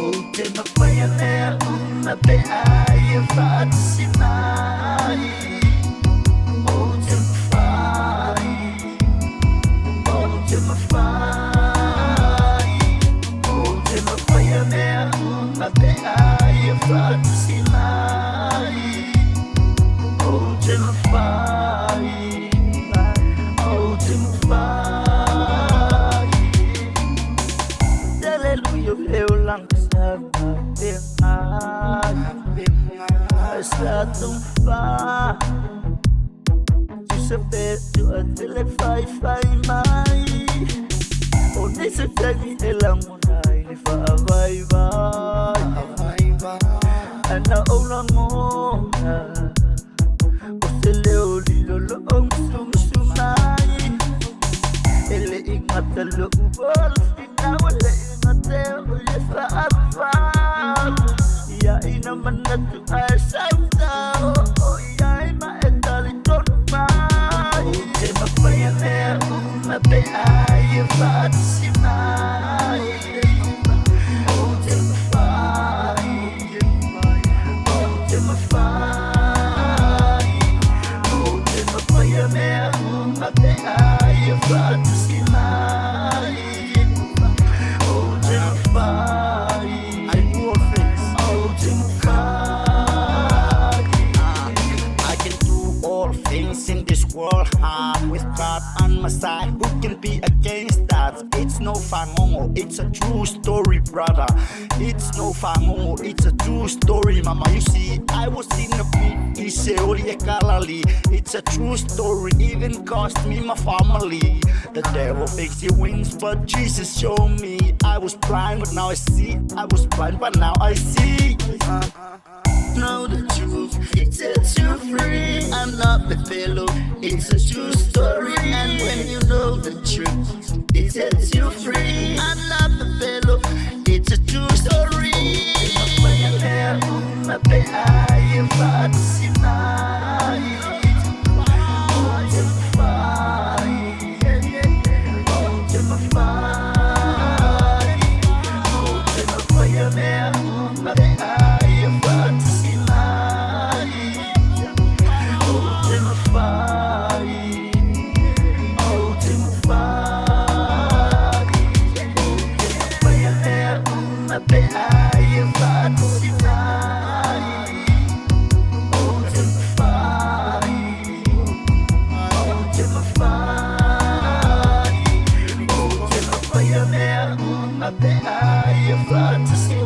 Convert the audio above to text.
Oute Mafaia mea, faatasi mai. Oute mafai, Oute mafai. Oute Mafaia mea, faatasi mai. Oute mafai, Oute mafai. Hallelujah, eu lang sama bengai sa tung fa. Tu sabes tu atele fai mai. O ne se tani elang munai ni fa vai. Ana olang mona. O se leo lilo lo sumai. Ele ingat lo ubal wala ingateo sa arfang. Iyay naman na to ay sa'yo. Iyay maendaliton mai. Oute Mafaia mea, faatasi mai. Oute mafai, Oute mafai. Oute Mafaia mea, faatasi mai. In this world, with God on my side, who can be against that? It's no fangongo, it's a true story, brother. It's no fangongo, it's a true story, mama. You see, I was in a pit, it's a true story, even cost me my family. The devil thinks he wins, but Jesus showed me. I was blind, but now I see. I was blind, but now I see. Know the truth, it sets you free. I'm not the fellow, it's a true story. And when you know the truth, it sets you free. I'm not the fellow, it's a true story. Faatasi mai. Oute mafai, Oute mafai. Oute Mafaia mea, faatasi mai. Oute mafai, Oute mafai. Oute Mafaia mea, faatasi mai. Oute mafai, Oute mafai. Oute Mafaia mea, faatasi